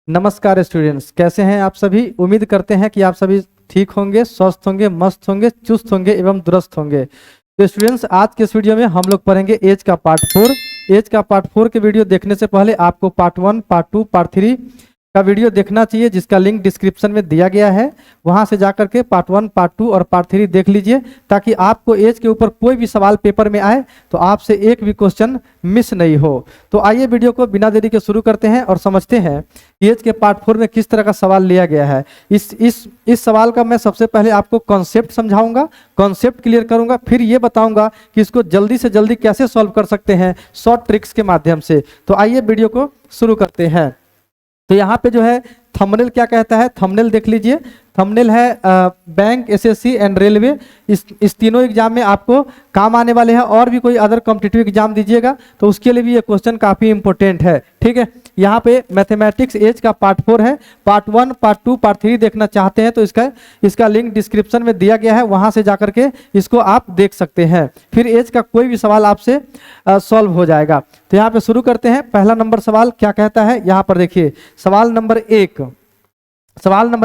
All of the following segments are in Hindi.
नमस्कार स्टूडेंट्स, कैसे हैं आप सभी। उम्मीद करते हैं कि आप सभी ठीक होंगे, स्वस्थ होंगे, मस्त होंगे, चुस्त होंगे एवं दुरुस्त होंगे। तो स्टूडेंट्स, आज के इस वीडियो में हम लोग पढ़ेंगे एज का पार्ट 4। एज का पार्ट 4 के वीडियो देखने से पहले आपको पार्ट 1, पार्ट 2, पार्ट 3 का वीडियो देखना चाहिए, जिसका लिंक डिस्क्रिप्शन में दिया गया है। वहां से जाकर के पार्ट 1, पार्ट 2 और पार्ट 3 देख लीजिए, ताकि आपको एज के ऊपर कोई भी सवाल पेपर में आए तो आपसे एक भी क्वेश्चन मिस नहीं हो। तो आइए वीडियो को बिना देरी के शुरू करते हैं और समझते हैं कि एज के पार्ट 4 में किस तरह का सवाल लिया गया है। इस सवाल का मैं सबसे पहले आपको कॉन्सेप्ट समझाऊंगा, कॉन्सेप्ट क्लियर करूंगा, फिर ये बताऊंगा कि इसको जल्दी से जल्दी कैसे सॉल्व कर सकते हैं शॉर्ट ट्रिक्स के माध्यम से। तो आइए वीडियो को शुरू करते हैं। तो यहाँ पे जो है थंबनेल क्या कहता है, थंबनेल देख लीजिए। थंबनेल है बैंक, एसएससी एंड रेलवे। इस तीनों एग्जाम में आपको काम आने वाले हैं। और भी कोई अदर कॉम्पिटिटिव एग्जाम दीजिएगा तो उसके लिए भी ये क्वेश्चन काफ़ी इंपॉर्टेंट है, ठीक है। यहाँ पे मैथमेटिक्स एज का पार्ट 4 है। पार्ट 1, पार्ट 2, पार्ट 3 देखना चाहते हैं तो इसका लिंक डिस्क्रिप्शन में दिया गया है, वहाँ से जाकर के इसको आप देख सकते हैं। फिर एज का कोई भी सवाल आपसे सॉल्व हो जाएगा। तो यहाँ पे शुरू करते हैं। पहला नंबर सवाल क्या कहता है, यहाँ पर देखिए। सवाल नंबर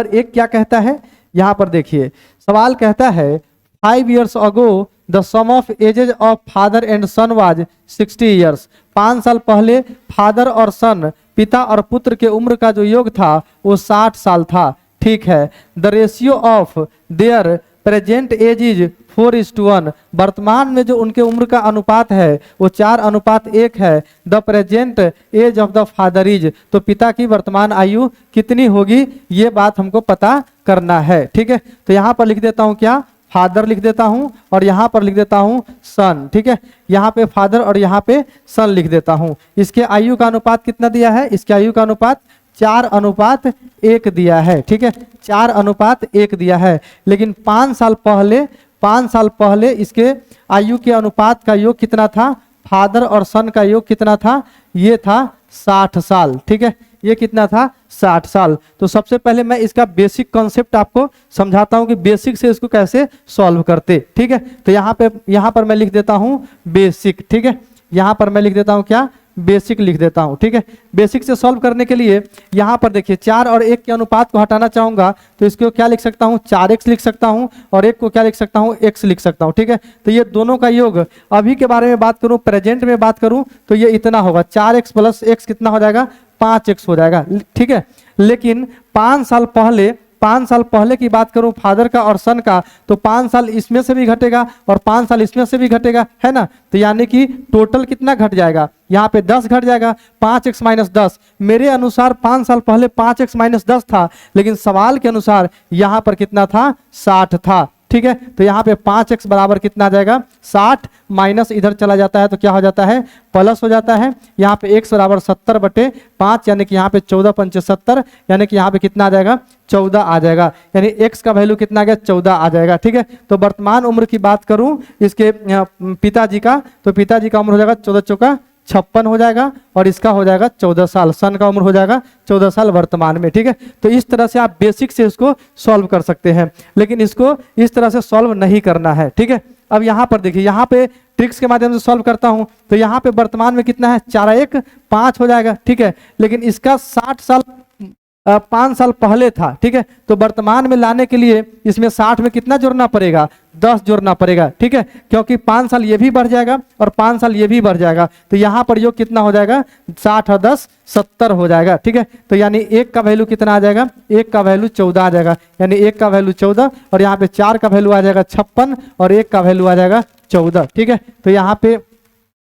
1 क्या कहता है, यहाँ पर देखिए। सवाल कहता है 5 years ago the sum of ages of father and son was 60 years। 5 साल पहले फादर और सन, पिता और पुत्र के उम्र का जो योग था वो 60 साल था, ठीक है। The ratio of their present age is 4:1। वर्तमान में जो उनके उम्र का अनुपात है वो 4:1 है। The present age of the father is, तो पिता की वर्तमान आयु कितनी होगी, ये बात हमको पता करना है, ठीक है। तो यहाँ पर लिख देता हूँ क्या, फादर लिख देता हूँ और यहाँ पर लिख देता हूँ सन, ठीक है। यहाँ पे फादर और यहाँ पे सन लिख देता हूँ। इसके आयु का अनुपात कितना दिया है, इसके आयु का अनुपात 4:1 दिया है, ठीक है। 4:1 दिया है। लेकिन 5 साल पहले इसके आयु के अनुपात का योग कितना था, फादर और सन का योग कितना था, ये था 60 साल, ठीक है। ये कितना था, 60 साल। तो सबसे पहले मैं इसका बेसिक कॉन्सेप्ट आपको समझाता हूं कि बेसिक से इसको कैसे सॉल्व करते, ठीक है। तो यहाँ पर मैं लिख देता हूं बेसिक, ठीक है। यहाँ पर मैं लिख देता हूं क्या, बेसिक लिख देता हूं, ठीक है। बेसिक से सॉल्व करने के लिए यहाँ पर देखिए 4 और 1 के अनुपात को हटाना चाहूंगा तो इसको क्या लिख सकता हूँ, 4x लिख सकता हूँ और 1 को क्या लिख सकता हूँ, x लिख सकता हूँ, ठीक है। तो ये दोनों का योग, अभी के बारे में बात करूँ, प्रेजेंट में बात करूँ तो ये इतना होगा, 4x + x कितना हो जाएगा, 5x हो जाएगा, ठीक है। लेकिन 5 साल पहले की बात करूं फादर का और सन का, तो 5 साल इसमें से भी घटेगा और 5 साल इसमें से भी घटेगा, है ना। तो यानी कि टोटल कितना घट जाएगा, यहाँ पे 10 घट जाएगा, 5x - 10। मेरे अनुसार 5 साल पहले 5x - 10 था, लेकिन सवाल के अनुसार यहाँ पर कितना था, 60 था, ठीक है। तो यहाँ पे 5x बराबर कितना आ जाएगा, 60 माइनस इधर चला जाता है तो क्या हो जाता है, प्लस हो जाता है। यहाँ पे x बराबर 70/5, यानी कि यहाँ पे 14×5 = 70, यानी कि यहाँ पे कितना आ जाएगा, 14 आ जाएगा। यानी x का वैल्यू कितना आ गया, 14 आ जाएगा, ठीक है। तो वर्तमान उम्र की बात करूं इसके पिताजी का, तो पिताजी का उम्र हो जाएगा 14×4 = 56 हो जाएगा और इसका हो जाएगा 14 साल। सन का उम्र हो जाएगा 14 साल वर्तमान में, ठीक है। तो इस तरह से आप बेसिक से इसको सॉल्व कर सकते हैं, लेकिन इसको इस तरह से सॉल्व नहीं करना है, ठीक है। अब यहाँ पर देखिए, यहाँ पे ट्रिक्स के माध्यम से सॉल्व करता हूँ तो यहाँ पे वर्तमान में कितना है, 4×1 = 5 हो जाएगा, ठीक है। लेकिन इसका 60 साल 5 साल पहले था, ठीक है। तो वर्तमान में लाने के लिए इसमें 60 में कितना जोड़ना पड़ेगा, 10 जोड़ना पड़ेगा, ठीक है। क्योंकि 5 साल ये भी बढ़ जाएगा और 5 साल ये भी बढ़ जाएगा, तो यहाँ पर योग कितना हो जाएगा, 60 और 10 70 हो जाएगा, ठीक है। तो यानी 1 का वैल्यू कितना आ जाएगा, 1 का वैल्यू 14 आ जाएगा। यानी 1 का वैल्यू 14 और यहाँ पे 4 का वैल्यू आ जाएगा 56 और 1 का वैल्यू आ जाएगा 14, ठीक है। तो यहाँ पे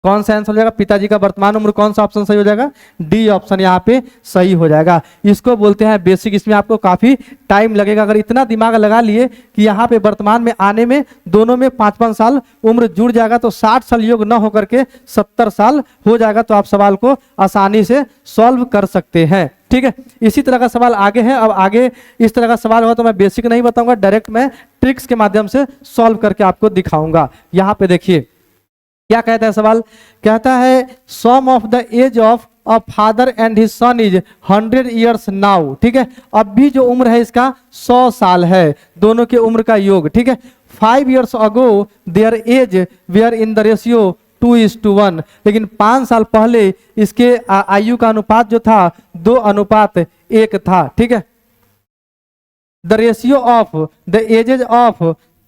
कौन सा आंसर हो जाएगा, पिताजी का वर्तमान उम्र, कौन सा ऑप्शन सही हो जाएगा, डी ऑप्शन यहाँ पे सही हो जाएगा। इसको बोलते हैं बेसिक। इसमें आपको काफी टाइम लगेगा। अगर इतना दिमाग लगा लिए कि यहाँ पे वर्तमान में आने में दोनों में 5-5 साल उम्र जुड़ जाएगा तो 60 साल योग न होकर के 70 साल हो जाएगा, तो आप सवाल को आसानी से सॉल्व कर सकते हैं, ठीक है। इसी तरह का सवाल आगे है। अब आगे इस तरह का सवाल होगा तो मैं बेसिक नहीं बताऊंगा, डायरेक्ट मैं ट्रिक्स के माध्यम से सॉल्व करके आपको दिखाऊंगा। यहाँ पे देखिए क्या कहता है सवाल, कहता है sum of the age of a father and his son is 100 years now, ठीक है। अब भी जो उम्र है इसका 100 साल है, दोनों के उम्र का योग, ठीक है। 5 years ago their age were in the ratio 2:1, लेकिन 5 साल पहले इसके आयु का अनुपात जो था 2:1 था। ठीक है। The ratio of the ages of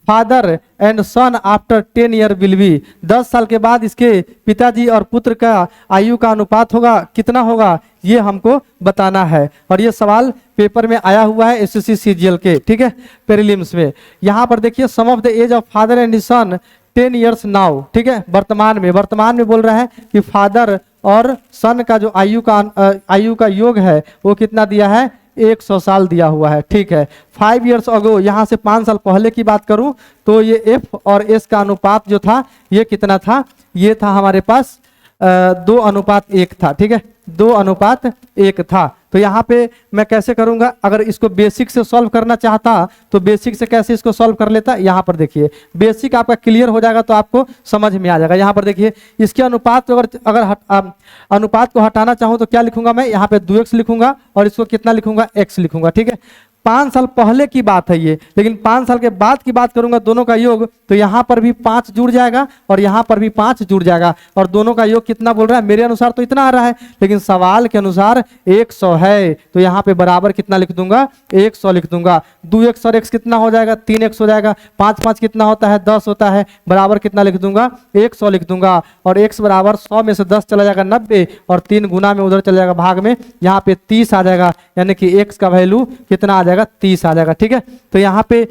father and son after 10 year will be, 10 साल के बाद इसके पिताजी और पुत्र का आयु का अनुपात होगा कितना होगा, ये हमको बताना है। और ये सवाल पेपर में आया हुआ है एसएससी सीजीएल के, ठीक है, प्रीलिम्स में। यहाँ पर देखिए sum of the age of father and son 10 years now, ठीक है, वर्तमान में बोल रहा है कि फादर और सन का जो आयु का योग है वो कितना दिया है, 100 साल दिया हुआ है। ठीक है। 5 ईयर्स अगो, यहाँ से 5 साल पहले की बात करूं तो ये एफ और एस का अनुपात जो था ये कितना था, ये था हमारे पास 2:1 था। ठीक है, 2:1 था। तो यहाँ पे मैं कैसे करूंगा, अगर इसको बेसिक से सॉल्व करना चाहता तो बेसिक से कैसे इसको सॉल्व कर लेता, यहाँ पर देखिए बेसिक आपका क्लियर हो जाएगा तो आपको समझ में आ जाएगा। यहाँ पर देखिए इसके अनुपात को अगर अनुपात को हटाना चाहूँ तो क्या लिखूंगा मैं, यहाँ पे 2x लिखूंगा और इसको कितना लिखूंगा, x लिखूंगा। ठीक है। 5 साल पहले की बात है ये, लेकिन 5 साल के बाद की बात करूंगा दोनों का योग, तो यहाँ पर भी 5 जुड़ जाएगा और यहाँ पर भी 5 जुड़ जाएगा और दोनों का योग कितना बोल रहा है, मेरे अनुसार तो इतना आ रहा है, लेकिन सवाल के अनुसार 100 है, तो यहाँ पे बराबर कितना लिख दूंगा, 100 लिख दूंगा। 2x और x कितना हो जाएगा, 3x हो जाएगा। 5 5 कितना होता है, 10 होता है, बराबर कितना लिख दूंगा, 100 लिख दूंगा। और x बराबर 100 में से 10 चला जाएगा 90 और 3 गुना में उधर चला जाएगा भाग में, यहाँ पे 30 आ जाएगा, यानी कि x का वैल्यू कितना आ जाएगा, 30 आ जाएगा। ठीक है। तो यहाँ पे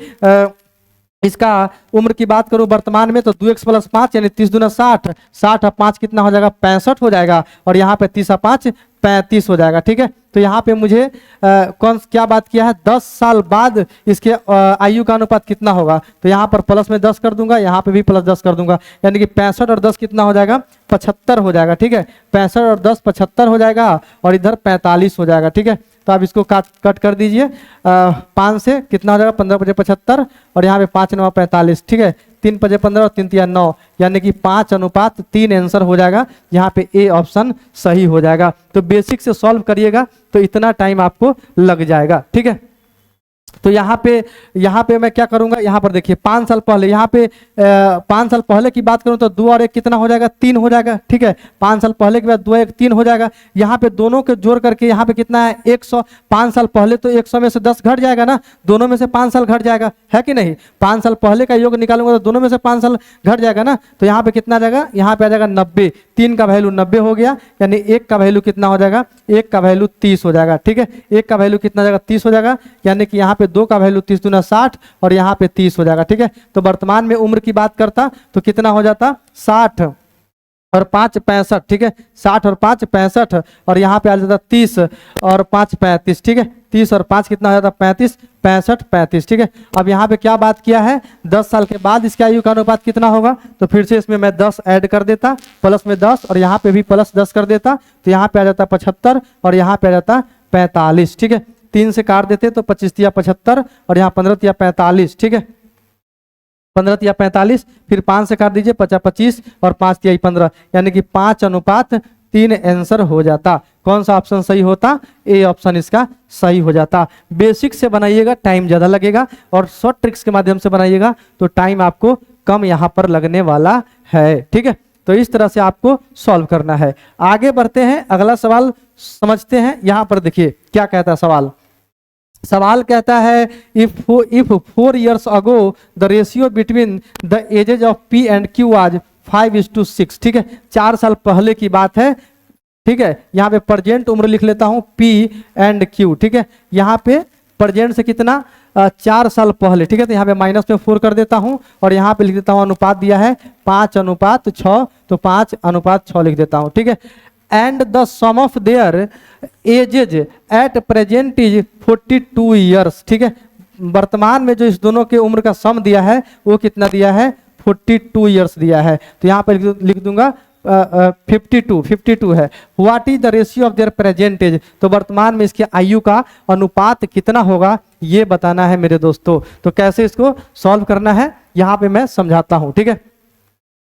इसका उम्र की बात करूं वर्तमान में तो 2x + 5 यानी 30 दूना 60, 60 और 5 कितना हो जाएगा, 65 हो जाएगा और यहाँ पे 30 और 5 35 हो जाएगा। ठीक है। तो यहाँ पे मुझे क्या बात किया है, 10 साल बाद इसके आयु का अनुपात कितना होगा, तो यहाँ पर प्लस में 10 कर दूंगा, यहाँ पे भी प्लस 10 कर दूंगा, यानी कि 65 और 10 कितना हो जाएगा, 75 हो जाएगा। ठीक है। 65 और 10 75 हो जाएगा और इधर 45 हो जाएगा। ठीक है। तो आप इसको कट कर दीजिए, 5 से कितना हो जाएगा, 15 × 75 और यहाँ पे 5 × 9 45। ठीक है। 3 × 15 और 3 × 9 यानी कि 5:3 आंसर हो जाएगा। यहाँ पे ए ऑप्शन सही हो जाएगा। तो बेसिक से सॉल्व करिएगा तो इतना टाइम आपको लग जाएगा। ठीक है। तो यहाँ पे मैं क्या करूंगा, यहाँ पर देखिए 5 साल पहले, यहाँ पे 5 साल पहले की बात करूं तो 2 और 1 कितना हो जाएगा, 3 हो जाएगा। ठीक है। 5 साल पहले के बाद 2 1 3 हो जाएगा। यहाँ पे दोनों के जोड़ करके यहाँ पे कितना है, 100। 5 साल पहले तो 100 में से 10 घट जाएगा ना, दोनों में से 5 साल घट जाएगा, है कि नहीं। 5 साल पहले का योग निकालूंगा तो दोनों में से 5 साल घट जाएगा ना, तो यहाँ पे कितना आ जाएगा, यहाँ पे आ जाएगा 90। 3 का वैल्यू 90 हो गया, यानी 1 का वैल्यू कितना हो जाएगा, 1 का वैल्यू 30 हो जाएगा। ठीक है। 1 का वैल्यू कितना जाएगा, 30 हो जाएगा, यानी कि यहाँ पे 2 का वैल्यू 30 दूना 60 और यहाँ पे 30 हो जाएगा। ठीक है। तो वर्तमान में उम्र की बात करता तो कितना हो जाता, 60 और 5 65। ठीक है। 60 और 5 65 और यहाँ पे आ जाता 30 और 5 35। ठीक है। 30 और 5 कितना हो जाता, 35 65 35। ठीक है। अब यहाँ पे क्या बात किया है, 10 साल के बाद इसके आयु का अनुपात कितना होगा, तो फिर से इसमें मैं 10 ऐड कर देता, प्लस में 10 और यहाँ पे भी प्लस 10 कर देता, तो यहाँ पे आ जाता 75 और यहाँ पे आ जाता 45। ठीक है। 3 से काट देते तो 25 × 75 और यहाँ 15 × 45। ठीक है। 15 × 45, फिर 5 से काट दीजिए 25 और 5 × 15, यानी कि 5:3 आंसर हो जाता। कौन सा ऑप्शन सही होता, ए ऑप्शन इसका सही हो जाता। बेसिक से बनाइएगा टाइम ज़्यादा लगेगा और शॉर्ट ट्रिक्स के माध्यम से बनाइएगा तो टाइम आपको कम यहाँ पर लगने वाला है। ठीक है। तो इस तरह से आपको सॉल्व करना है। आगे बढ़ते हैं, अगला सवाल समझते हैं। यहाँ पर देखिए क्या कहता है सवाल। सवाल कहता है if 4 years ago the ratio between the ages of P and Q आज 5:6। ठीक है। 4 साल पहले की बात है। ठीक है। यहाँ पे प्रेजेंट उम्र लिख लेता हूँ P एंड Q। ठीक है। यहाँ पे प्रेजेंट से कितना, 4 साल पहले। ठीक है। तो यहाँ पे माइनस में 4 कर देता हूँ और यहाँ पे लिख देता हूँ अनुपात दिया है 5:6, तो 5:6 लिख देता हूँ। ठीक है। And the sum of their ages at present is 42 years। ठीक है। वर्तमान में जो इस दोनों के उम्र का सम दिया है वो कितना दिया है, 42 years दिया है। तो यहाँ पर लिख दूंगा 52 है। What is the ratio of their present age, तो वर्तमान में इसके आयु का अनुपात कितना होगा ये बताना है मेरे दोस्तों। तो कैसे इसको सॉल्व करना है यहाँ पे मैं समझाता हूँ। ठीक है।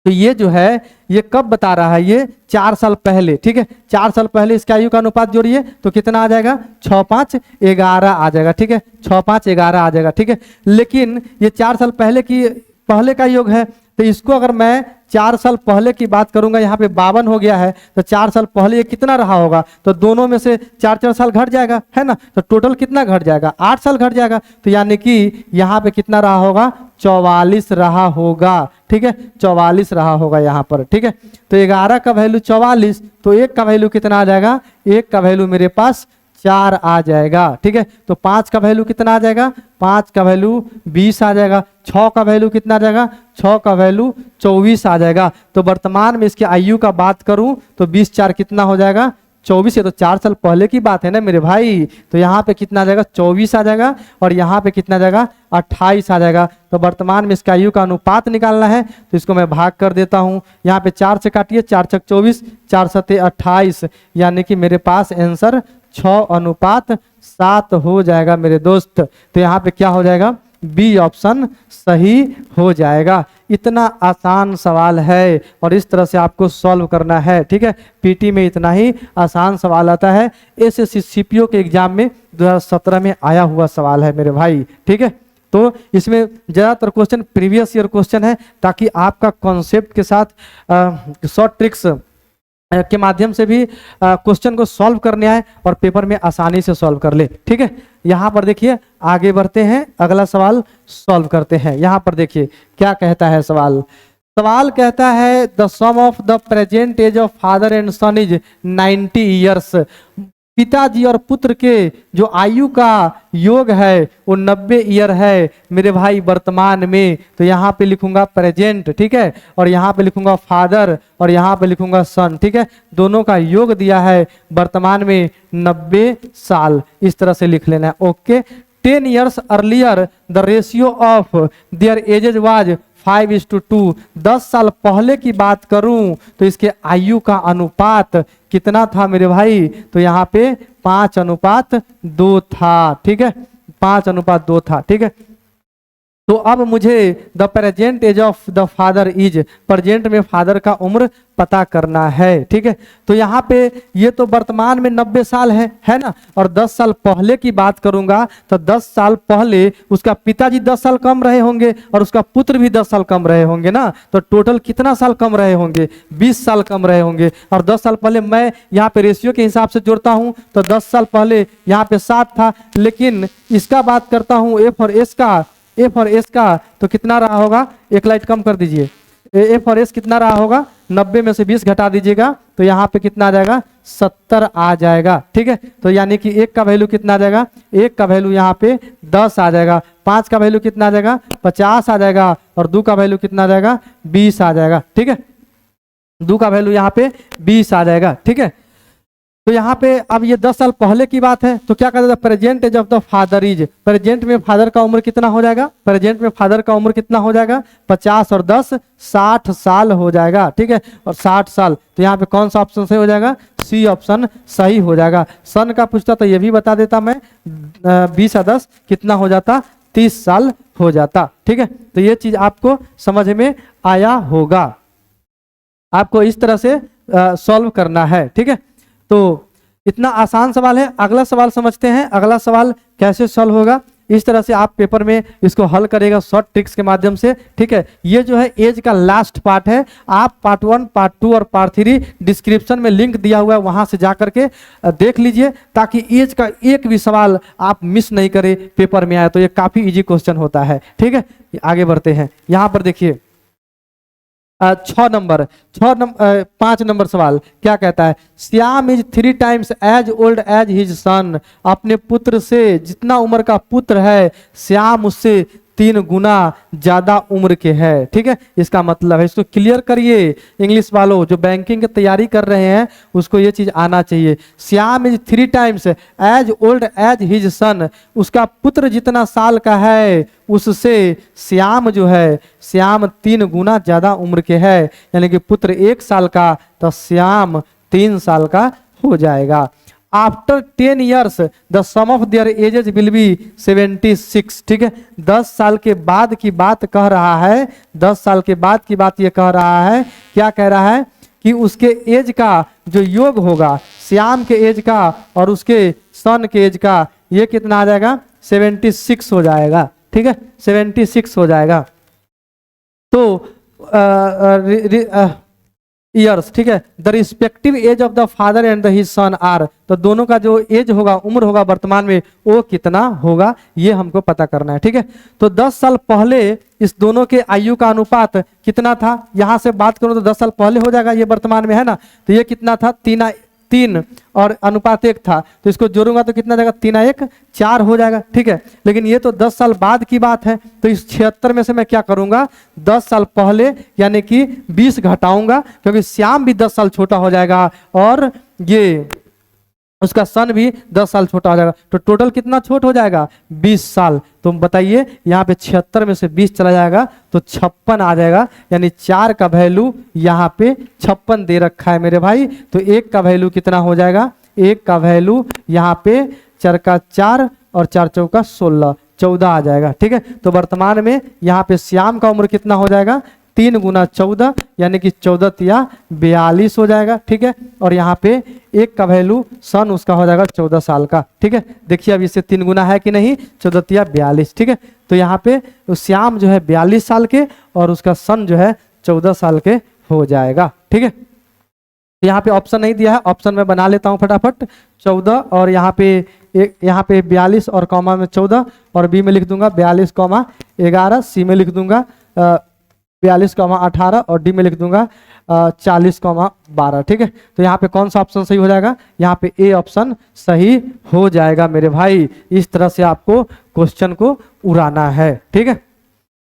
तो ये जो है ये कब बता रहा है, ये 4 साल पहले। ठीक है। 4 साल पहले इसके आयु का अनुपात जोड़िए तो कितना आ जाएगा, 6 5 11 आ जाएगा। ठीक है। 6 5 11 आ जाएगा। ठीक है। लेकिन ये 4 साल पहले का योग है, तो इसको अगर मैं 4 साल पहले की बात करूंगा, यहाँ पे 52 हो गया है, तो 4 साल पहले ये कितना रहा होगा, तो दोनों में से 4-4 साल घट जाएगा, है ना, तो टोटल कितना घट जाएगा, 8 साल घट जाएगा। तो यानी कि यहाँ पे कितना रहा होगा, 44 रहा होगा, ठीक है, 44 रहा होगा यहाँ पर, ठीक है। तो 11 का वैल्यू 44, तो 1 का वैल्यू कितना आ जाएगा, 1 का वैल्यू मेरे पास 4 आ जाएगा, ठीक है। तो 5 का वैल्यू कितना आ जाएगा, 5 का वैल्यू 20 आ जाएगा। 6 का वैल्यू कितना आ जाएगा, 6 का वैल्यू 24 आ जाएगा। तो वर्तमान में इसके आयु का बात करूं तो 20 4 कितना हो जाएगा, 24। है तो 4 साल पहले की बात है ना मेरे भाई। तो यहाँ पे कितना आ जाएगा, 24 आ जाएगा, और यहाँ पे कितना आ जाएगा, 28 आ जाएगा। तो वर्तमान में इसका आयु का अनुपात निकालना है, तो इसको मैं भाग कर देता हूँ। यहाँ पे 4 से काटिए, 4 छक 24, 4 सते 28, यानी कि मेरे पास आंसर 6:7 हो जाएगा मेरे दोस्त। तो यहाँ पे क्या हो जाएगा, बी ऑप्शन सही हो जाएगा। इतना आसान सवाल है और इस तरह से आपको सॉल्व करना है, ठीक है। पीटी में इतना ही आसान सवाल आता है। एसएससी सीपीओ के एग्जाम में 2017 में आया हुआ सवाल है मेरे भाई, ठीक है। तो इसमें ज़्यादातर क्वेश्चन प्रीवियस ईयर क्वेश्चन है, ताकि आपका कॉन्सेप्ट के साथ शॉर्ट ट्रिक्स के माध्यम से भी क्वेश्चन को सॉल्व करने आए और पेपर में आसानी से सॉल्व कर ले, ठीक है। यहाँ पर देखिए, आगे बढ़ते हैं, अगला सवाल सॉल्व करते हैं। यहाँ पर देखिए क्या कहता है सवाल। सवाल कहता है the sum of the present age of father and son is 90 years. पिताजी और पुत्र के जो आयु का योग है वो 90 ईयर है मेरे भाई वर्तमान में। तो यहाँ पे लिखूंगा प्रेजेंट, ठीक है, और यहाँ पे लिखूंगा फादर और यहाँ पे लिखूंगा सन, ठीक है। दोनों का योग दिया है वर्तमान में 90 साल, इस तरह से लिख लेना है, okay. 10 years earlier the ratio of their ages was 5:2। 10 साल पहले की बात करूं तो इसके आयु का अनुपात कितना था मेरे भाई, तो यहाँ पे 5:2 था, ठीक है, 5:2 था, ठीक है। तो अब मुझे the present age of the father is, present में फादर का उम्र पता करना है, ठीक है। तो यहाँ पे ये तो वर्तमान में 90 साल है ना, और 10 साल पहले की बात करूंगा तो 10 साल पहले उसका पिताजी 10 साल कम रहे होंगे और उसका पुत्र भी 10 साल कम रहे होंगे ना। तो टोटल कितना साल कम रहे होंगे, 20 साल कम रहे होंगे। और 10 साल पहले मैं यहाँ पे रेशियो के हिसाब से जोड़ता हूँ तो 10 साल पहले यहाँ पे 7 था, लेकिन इसका बात करता हूँ एफ और एस का तो कितना रहा होगा, एक लाइट कम कर दीजिए, एफ और एस कितना रहा होगा, 90 में से 20 घटा दीजिएगा तो यहाँ पे कितना आ जाएगा, 70 आ जाएगा, ठीक है। तो यानी कि 1 का वैल्यू कितना आ जाएगा, 1 का वैल्यू यहाँ पे 10 आ जाएगा, 5 का वैल्यू कितना आ जाएगा, 50 आ जाएगा, और 2 का वैल्यू कितना आ जाएगा, 20 आ जाएगा, ठीक है। 2 का वैल्यू यहाँ पे 20 आ जाएगा, ठीक है। तो यहाँ पे अब ये 10 साल पहले की बात है, तो क्या कहते हैं, present age of the father is, present में फादर का उम्र कितना हो जाएगा, प्रेजेंट में फादर का उम्र कितना हो जाएगा, 50 और 10 60 साल हो जाएगा, ठीक है, और 60 साल। तो यहाँ पे कौन सा ऑप्शन सही हो जाएगा, सी ऑप्शन सही हो जाएगा। सन का पूछता तो ये भी बता देता मैं, 20 और 10 कितना हो जाता, 30 साल हो जाता, ठीक है। तो ये चीज आपको समझ में आया होगा, आपको इस तरह से सॉल्व करना है, ठीक है। तो इतना आसान सवाल है। अगला सवाल समझते हैं, अगला सवाल कैसे सॉल्व होगा। इस तरह से आप पेपर में इसको हल करेगा शॉर्ट ट्रिक्स के माध्यम से, ठीक है। ये जो है एज का लास्ट पार्ट है, आप पार्ट 1, पार्ट 2 और पार्ट 3 डिस्क्रिप्शन में लिंक दिया हुआ है, वहां से जा करके देख लीजिए, ताकि एज का एक भी सवाल आप मिस नहीं करें, पेपर में आए तो ये काफी इजी क्वेश्चन होता है, ठीक है। आगे बढ़ते हैं, यहाँ पर देखिए 5 नंबर सवाल क्या कहता है, Shyam is 3 times as old as his son. अपने पुत्र से, जितना उम्र का पुत्र है, श्याम उससे 3 गुना ज्यादा उम्र के है, ठीक है। इसका मतलब है, इसको क्लियर करिए इंग्लिश वालों, जो बैंकिंग की तैयारी कर रहे हैं उसको ये चीज आना चाहिए। Shyam is 3 times as old as his son, उसका पुत्र जितना साल का है उससे श्याम जो है, श्याम 3 गुना ज्यादा उम्र के है, यानी कि पुत्र 1 साल का तो श्याम 3 साल का हो जाएगा। After 10 years the sum of their ages will be 76, ठीक है। 10 साल के बाद की बात कह रहा है, 10 साल के बाद की बात ये कह रहा है, क्या कह रहा है कि उसके एज का जो योग होगा, श्याम के एज का और उसके सन के एज का, ये कितना आ जाएगा, 76 हो जाएगा, ठीक है, 76 हो जाएगा। तो ईयर्स, ठीक है, the respective age of the father and the his son are, तो दोनों का जो एज होगा, उम्र होगा वर्तमान में, वो कितना होगा, ये हमको पता करना है। ठीक है, तो 10 साल पहले इस दोनों के आयु का अनुपात कितना था, यहां से बात करूं तो 10 साल पहले हो जाएगा, ये वर्तमान में है ना, तो ये कितना था, 3 और अनुपात 1 था, तो इसको जोड़ूंगा तो कितना जाएगा, 3:1 4 हो जाएगा। ठीक है, लेकिन ये तो 10 साल बाद की बात है, तो इस 76 में से मैं क्या करूंगा, 10 साल पहले यानी कि 20 घटाऊंगा, क्योंकि श्याम भी 10 साल छोटा हो जाएगा और ये उसका सन भी 10 साल छोटा हो जाएगा, तो टोटल कितना छोट हो जाएगा, 20 साल। तो बताइए यहाँ पे 76 में से 20 चला जाएगा तो 56 आ जाएगा, यानी 4 का वैल्यू यहाँ पे 56 दे रखा है मेरे भाई, तो 1 का वैल्यू कितना हो जाएगा, 1 का वैल्यू यहाँ पे 4 का 4 और 4 चौका 16 14 आ जाएगा। ठीक है, तो वर्तमान में यहाँ पे श्याम का उम्र कितना हो जाएगा, 3 गुना 14 यानी कि 14 तिया 42 हो जाएगा। ठीक है, और यहाँ पे 1 का वैल्यू सन उसका हो जाएगा 14 साल का। ठीक है, देखिए अब इससे 3 गुना है कि नहीं, 14 तिया 42। ठीक है, तो यहाँ पे श्याम जो है 42 साल के और उसका सन जो है 14 साल के हो जाएगा। ठीक है, यहाँ पे ऑप्शन नहीं दिया है, ऑप्शन में बना लेता हूँ फटाफट, 14 और यहाँ पे 42 और कॉमा में 14 और बी में लिख दूंगा 42,11, सी में लिख दूंगा 42,18 और डी में लिख दूंगा 40,12। ठीक है, तो यहाँ पे कौन सा ऑप्शन सही हो जाएगा, यहाँ पे ए ऑप्शन सही हो जाएगा मेरे भाई। इस तरह से आपको क्वेश्चन को उड़ाना है। ठीक है,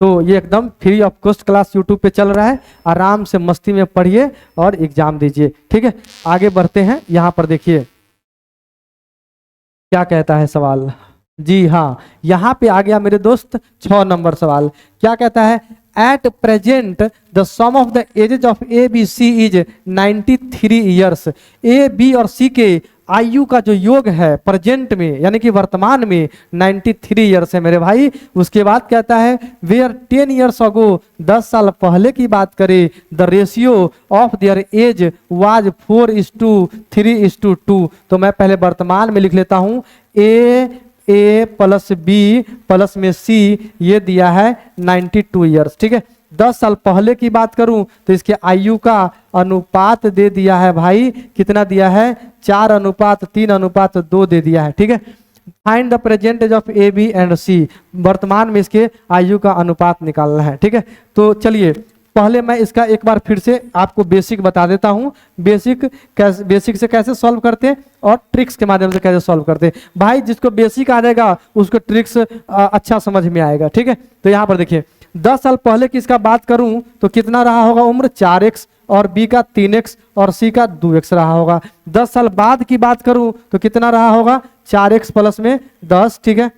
तो ये एकदम free of cost class YouTube पे चल रहा है, आराम से मस्ती में पढ़िए और एग्जाम दीजिए। ठीक है, आगे बढ़ते हैं, यहाँ पर देखिए क्या कहता है सवाल। जी हाँ, यहाँ पे आ गया मेरे दोस्त 6 नंबर सवाल। क्या कहता है, at present the sum of the ages of A B C is 93 years. A B और सी के आयु का जो योग है प्रेजेंट में यानी कि वर्तमान में 93 ईयर्स है मेरे भाई। उसके बाद कहता है वेयर 10 ईयर्स अगो, 10 साल पहले की बात करें, the ratio of their age was 4:3:2। तो मैं पहले वर्तमान में लिख लेता हूं, ए प्लस बी प्लस में सी, ये दिया है 92 ईयर्स। ठीक है, 10 साल पहले की बात करूं तो इसके आयु का अनुपात दे दिया है भाई, कितना दिया है, 4:3:2 दे दिया है। ठीक है, find the present age of A B and C, वर्तमान में इसके आयु का अनुपात निकालना है। ठीक है, तो चलिए पहले मैं इसका एक बार फिर से आपको बेसिक बता देता हूं, बेसिक से कैसे सॉल्व करते हैं और ट्रिक्स के माध्यम से कैसे सॉल्व करते हैं। भाई जिसको बेसिक आ जाएगा उसको ट्रिक्स अच्छा समझ में आएगा। ठीक है, तो यहाँ पर देखिए 10 साल पहले की इसका बात करूं तो कितना रहा होगा उम्र, 4x और बी का 3x और सी का 2x रहा होगा। 10 साल बाद की बात करूं तो कितना रहा होगा, 4x प्लस में 10। ठीक है,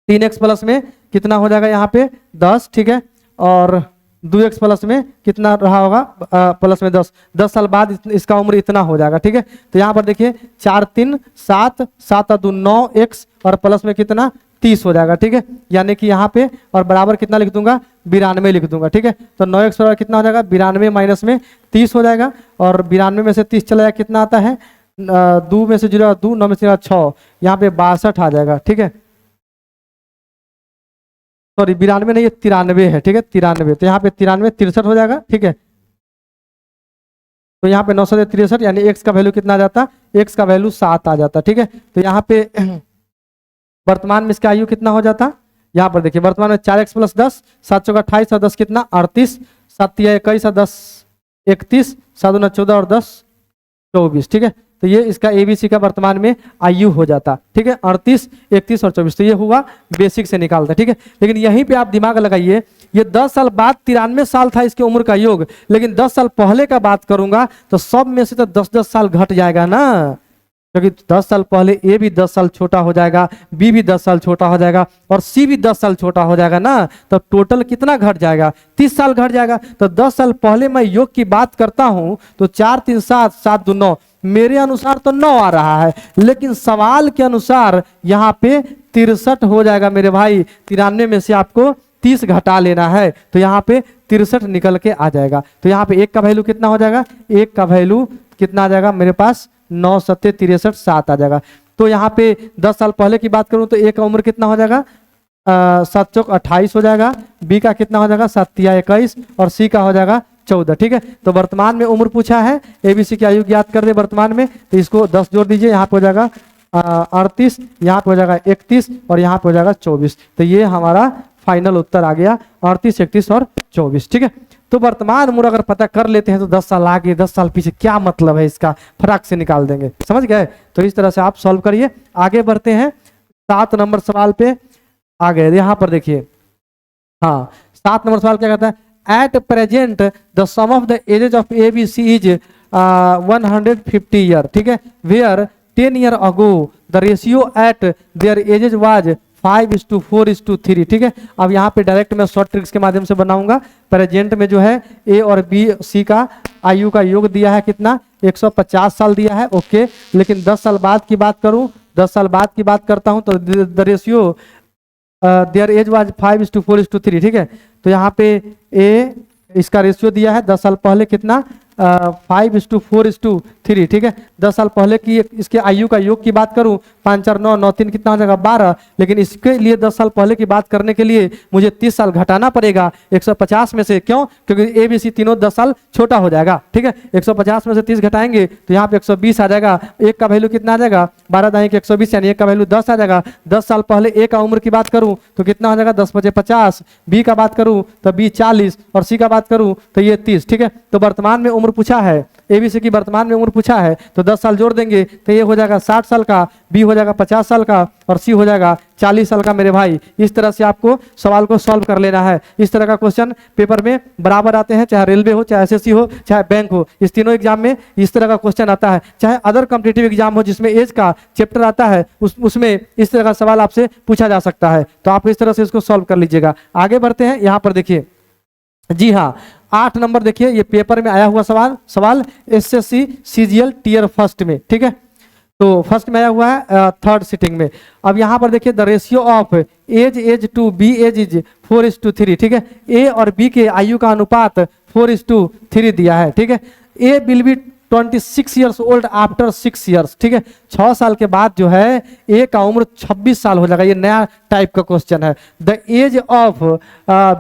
3x प्लस में कितना हो जाएगा यहाँ पे 10। ठीक है, और 2x प्लस में कितना रहा होगा, प्लस में 10। 10 साल बाद इसका उम्र इतना हो जाएगा। ठीक है, तो यहाँ पर देखिए 4 3 7 7 2 9x और प्लस में कितना 30 हो जाएगा। ठीक है, यानी कि यहाँ पे और बराबर कितना लिख दूंगा, 92 लिख दूंगा। ठीक है, तो 9x बराबर कितना हो जाएगा, 92 माइनस में 30 हो जाएगा और 92 में से 30 चला जाएगा, कितना आता है, 2 में से 0 2, 9 में से 6, यहाँ पे 62 आ जाएगा। ठीक है, सॉरी 92 नहीं, ये 93 है। ठीक है, 93, तो यहाँ पे 93 63 हो जाएगा। ठीक है, तो यहाँ पे 963 यानी x का वैल्यू कितना आ जाता, x का वैल्यू 7 आ जाता। ठीक है, तो यहाँ पे वर्तमान में इसका आयु कितना हो जाता, यहाँ पर देखिए वर्तमान में 4x प्लस 10, 7 चौका 28 और 10 कितना 38, 7 तिया 21 और 10 31, 7 दूना 14 और 10 24। ठीक है, तो ये इसका एबीसी का वर्तमान में आयु हो जाता। ठीक है, 38 31 और 24, तो ये हुआ बेसिक से निकालता। ठीक है, लेकिन यहीं पे आप दिमाग लगाइए, ये 10 साल बाद 93 साल था इसकी उम्र का योग, लेकिन 10 साल पहले का बात करूंगा तो सब में से तो 10-10 साल घट जाएगा ना, क्योंकि 10 साल पहले ए भी 10 साल छोटा हो जाएगा, बी भी 10 साल छोटा हो जाएगा और सी भी 10 साल छोटा हो जाएगा ना, तो टोटल कितना घट जाएगा, 30 साल घट जाएगा। तो 10 साल पहले मैं योग की बात करता हूं तो 4 3 7 7 2 9, मेरे अनुसार तो 9 आ रहा है, लेकिन सवाल के अनुसार यहाँ पे 63 हो जाएगा मेरे भाई। 93 में से आपको 30 घटा लेना है, तो यहाँ पे 63 निकल के आ जाएगा। तो यहाँ पे 1 का वैल्यू कितना हो जाएगा, 1 का वैल्यू कितना आ जाएगा मेरे पास, 9 7 63 7 आ जाएगा। तो यहाँ पे 10 साल पहले की बात करूं तो 1 का उम्र कितना हो जाएगा, सात चौक 28 हो जाएगा, बी का कितना हो जाएगा 7 तिया 21 और सी का हो जाएगा 14। ठीक है, तो वर्तमान में उम्र पूछा है, एबीसी की आयु ज्ञात कर दे वर्तमान में, तो इसको 10 जोड़ दीजिए, यहाँ पे हो जाएगा 38, यहाँ पे हो जाएगा 31 और यहाँ पे हो जाएगा 24। तो ये हमारा फाइनल उत्तर आ गया 38, 31 और 24। ठीक है, तो वर्तमान उम्र अगर पता कर लेते हैं तो 10 साल आगे 10 साल पीछे क्या मतलब है, इसका फटाक से निकाल देंगे। समझ गए? तो इस तरह से आप सॉल्व करिए। आगे बढ़ते हैं 7 नंबर सवाल पे आ गए। यहाँ पर देखिए, हाँ 7 नंबर सवाल क्या कहता है, at present the sum of the ages of A B C is 150 year. ठीक है, where 10 year ago the ratio at their ages was 5:4:3। ठीक है, अब यहाँ पे डायरेक्ट मैं शॉर्ट ट्रिक्स के माध्यम से बनाऊंगा। प्रेजेंट में जो है ए और बी सी का आयु का योग दिया है कितना, 150 साल दिया है। ओके, लेकिन 10 साल बाद की बात करूं, 10 साल बाद की बात करता हूं तो the ratio their age was 5:4:3। ठीक है, तो यहाँ पे ए इसका रेशियो दिया है 10 साल पहले कितना 5:4:3। ठीक है, 10 साल पहले की इसके आयु का योग की बात करूं, 5 4 9 9 3 कितना हो जाएगा 12। लेकिन इसके लिए 10 साल पहले की बात करने के लिए मुझे 30 साल घटाना पड़ेगा 150 में से। क्यों? क्योंकि ए बी सी तीनों 10 साल छोटा हो जाएगा। ठीक है, 150 में से 30 घटाएंगे तो यहाँ पे 120 आ जाएगा। एक का वैल्यू कितना आ जाएगा 12 दाएं के 120, यानी एक का वैल्यू 10 आ जाएगा। 10 साल पहले ए का उम्र की बात करूं तो कितना हो जाएगा 10 × 5 = 50, बी का बात करूं तो बी 40 और सी का बात करूं तो ये 30। ठीक है, तो वर्तमान में उम्र पूछा है, एबीसी की वर्तमान में उम्र पूछा है, तो 10 साल जोड़ देंगे तो ये हो जाएगा 60 साल का, बी हो जाएगा 50 साल का और सी हो जाएगा 40 साल का मेरे भाई। इस तरह से आपको सवाल को सॉल्व कर लेना है। इस तरह का क्वेश्चन पेपर में बराबर आते हैं, चाहे रेलवे हो, चाहे एसएससी हो, चाहे बैंक हो। इस तीनों एग्जाम में इस तरह का क्वेश्चन आता है। चाहे अदर कॉम्पिटिटिव एग्जाम हो जिसमें एज का चैप्टर आता है, उसमें इस तरह का सवाल आपसे पूछा जा सकता है। तो आप इस तरह से इसको सॉल्व कर लीजिएगा। आगे बढ़ते हैं, यहाँ पर देखिए, जी हाँ 8 नंबर देखिए, ये पेपर में आया हुआ सवाल एसएससी सीजीएल टीयर फर्स्ट में। ठीक है, तो फर्स्ट में आया हुआ है 3rd सिटिंग में। अब यहाँ पर देखिए, the ratio of age to B age is 4:3। ठीक है, ए और बी के आयु का अनुपात 4:3 दिया है। ठीक है, A will be 26 years old after 6 years. ठीक है, 6 साल के बाद जो है ए का उम्र 26 साल हो जाएगा। ये नया टाइप का क्वेश्चन है। The age of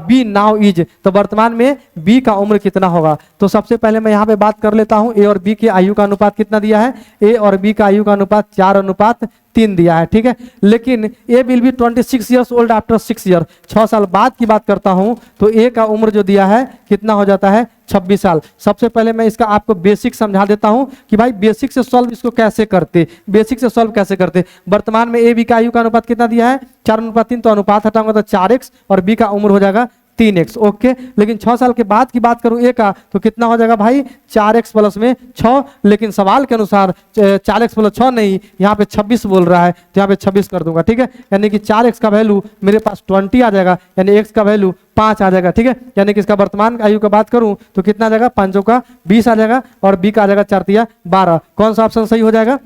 B now is, तो वर्तमान में बी का उम्र कितना होगा। तो सबसे पहले मैं यहाँ पे बात कर लेता हूँ, ए और बी के आयु का अनुपात कितना दिया है, ए और बी का आयु का अनुपात 4:3 दिया है। ठीक है, लेकिन A will be 26 years old after 6 year, 6 साल बाद की बात करता हूं तो ए का उम्र जो दिया है कितना हो जाता है 26 साल। सबसे पहले मैं इसका आपको बेसिक समझा देता हूं कि भाई बेसिक से सॉल्व इसको कैसे करते, बेसिक से सॉल्व कैसे करते। वर्तमान में ए बी का आयु का अनुपात कितना दिया है 4:3, तो अनुपात हटाऊंगा तो 4x और बी का उम्र हो जाएगा 3x। ओके, लेकिन 6 साल के बाद की बात करूं ए का तो कितना हो जाएगा भाई 4x प्लस में 6, लेकिन सवाल के अनुसार 4x प्लस 6 नहीं, यहाँ पे 26 बोल रहा है, तो यहाँ पे 26 कर दूंगा। ठीक है, यानी कि 4x का वैल्यू मेरे पास 20 आ जाएगा, यानी x का वैल्यू 5 आ जाएगा। ठीक है, यानी कि इसका वर्तमान आयु का बात करूं तो कितना आ जाएगा 5 का 20 आ जाएगा और बी का आ जाएगा 4 तिया 12। कौन सा ऑप्शन सही हो जाएगा?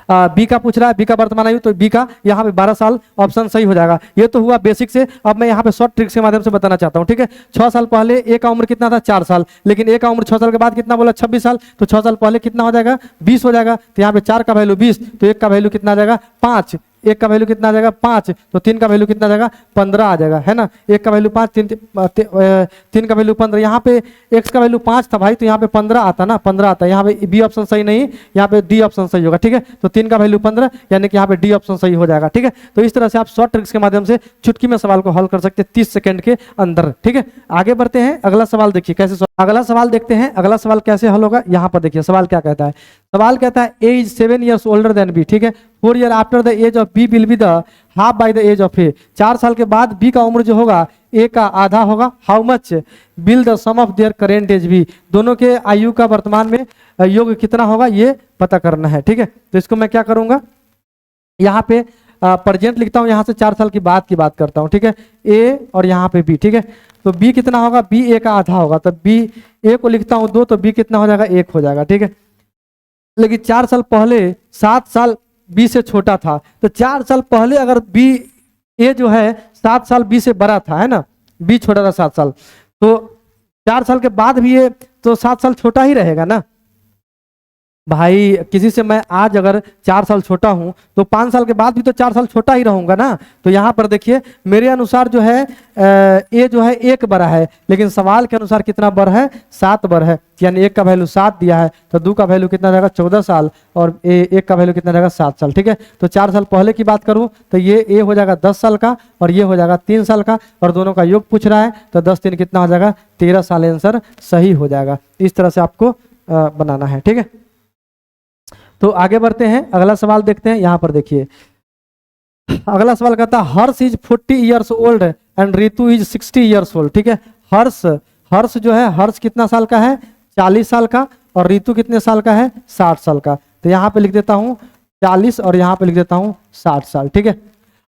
बी का पूछ रहा है, बी का वर्तमान आयु, तो बी का यहाँ पे 12 साल ऑप्शन सही हो जाएगा। ये तो हुआ बेसिक से। अब मैं यहाँ पे शॉर्ट ट्रिक्स के माध्यम से बताना चाहता हूँ। ठीक है, 6 साल पहले ए का उम्र कितना था 4 साल, लेकिन ए का उम्र 6 साल के बाद कितना बोला 26 साल, तो 6 साल पहले कितना हो जाएगा 20 हो जाएगा। तो यहाँ पे 4 का वैल्यू 20, तो 1 का वैल्यू कितना आ जाएगा 5, 1 का वैल्यू कितना आ जाएगा 5, तो 3 का वैल्यू कितना आ जाएगा 15 आ जाएगा, है ना। 1 का वैल्यू 5, 3 का वैल्यू 15, यहाँ पे x का वैल्यू 5 था भाई, तो यहाँ पे 15 आता ना, 15 आता है। यहाँ पे बी ऑप्शन सही नहीं, यहाँ पे डी ऑप्शन सही होगा। ठीक है, तो 3 का वैल्यू 15, यानी कि यहाँ पे डी ऑप्शन सही हो जाएगा। ठीक है, तो इस तरह से आप शॉर्ट ट्रिक्स के माध्यम से चुटकी में सवाल को हल कर सकते हैं 30 सेकंड के अंदर। ठीक है, आगे बढ़ते हैं, अगला सवाल देखिए कैसे, अगला सवाल देखते हैं अगला सवाल कैसे हल होगा। यहाँ पर देखिए सवाल क्या कहता है, सवाल कहता है A is 7 years older than B. ठीक है, 4 year after the age of B will be the half by the age of A. 4 साल के बाद बी का उम्र जो होगा ए का आधा होगा। How much will the sum of their current age be, दोनों के आयु का वर्तमान में योग कितना होगा ये पता करना है। ठीक है, तो इसको मैं क्या करूंगा, यहाँ पे प्रेजेंट लिखता हूँ, यहाँ से 4 साल की बात करता हूँ। ठीक है, ए और यहाँ पे बी। ठीक है, तो बी कितना होगा, बी ए का आधा होगा, तो बी ए को लिखता हूँ 2, तो बी कितना हो जाएगा 1 हो जाएगा। ठीक है, लेकिन 4 साल पहले 7 साल बी से छोटा था, तो 4 साल पहले अगर बी ए जो है 7 साल बी से बड़ा था, है ना, बी छोटा था 7 साल, तो 4 साल के बाद भी ये तो 7 साल छोटा ही रहेगा ना। भाई किसी से मैं आज अगर 4 साल छोटा हूं तो 5 साल के बाद भी तो 4 साल छोटा ही रहूंगा ना। तो यहाँ पर देखिए मेरे अनुसार जो है ए जो है 1 बड़ा है, लेकिन सवाल के अनुसार कितना बड़ा है, 7 बड़ा है। यानी 1 का वैल्यू 7 दिया है तो 2 का वैल्यू कितना रहेगा 14 साल और 1 का वैल्यू कितना रहेगा 7 साल। ठीक है, तो 4 साल पहले की बात करूं तो ये ए हो जाएगा 10 साल का और ये हो जाएगा 3 साल का, और दोनों का योग पूछ रहा है तो 10 3 कितना हो जाएगा 13 साल। आंसर सही हो जाएगा। इस तरह से आपको बनाना है। ठीक है, तो आगे बढ़ते हैं, अगला सवाल देखते हैं। यहाँ पर देखिए अगला सवाल कहता है Harsh is 40 years old and Ritu is 60 years old. ठीक है, हर्ष जो है, हर्ष कितना साल का है 40 साल का, और रितु कितने साल का है 60 साल का। तो यहाँ पे लिख देता हूँ 40 और यहाँ पे लिख देता हूँ 60 साल। ठीक है,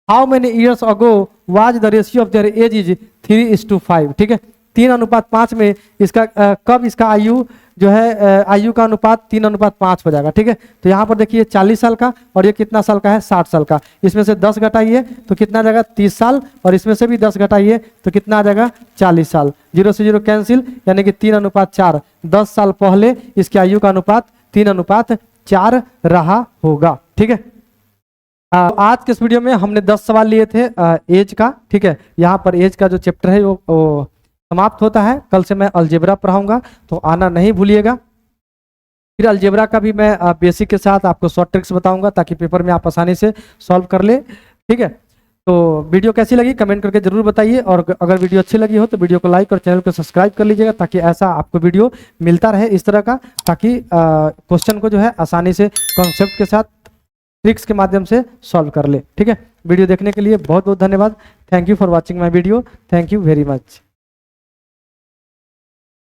how many years ago was the ratio of their age is 3:5। ठीक है, 3:5 में इसका कब इसका आयु जो है आयु का अनुपात 3:5 हो जाएगा। ठीक है, तो यहाँ पर देखिए 40 साल का और ये कितना साल का है 60 साल का। इसमें से 10 घटाइए तो कितना आ जाएगा 30 साल, और इसमें से भी 10 घटाइए तो कितना आ जाएगा 40 साल। 0 से 0 कैंसिल, यानी कि 3:4। 10 साल पहले इसके आयु का अनुपात 3:4 रहा होगा। ठीक है, आज के इस वीडियो में हमने 10 सवाल लिए थे एज का। ठीक है, यहाँ पर एज का जो चैप्टर है वो समाप्त होता है। कल से मैं अलजेब्रा पढ़ाऊंगा तो आना नहीं भूलिएगा। फिर अलजेब्रा का भी मैं बेसिक के साथ आपको शॉर्ट ट्रिक्स बताऊंगा ताकि पेपर में आप आसानी से सॉल्व कर ले। ठीक है, तो वीडियो कैसी लगी कमेंट करके जरूर बताइए, और अगर वीडियो अच्छी लगी हो तो वीडियो को लाइक और चैनल को सब्सक्राइब कर लीजिएगा ताकि ऐसा आपको वीडियो मिलता रहे इस तरह का, ताकि क्वेश्चन को जो है आसानी से कॉन्सेप्ट के साथ ट्रिक्स के माध्यम से सॉल्व कर ले। ठीक है, वीडियो देखने के लिए बहुत बहुत धन्यवाद। Thank you for watching my video. Thank you very much.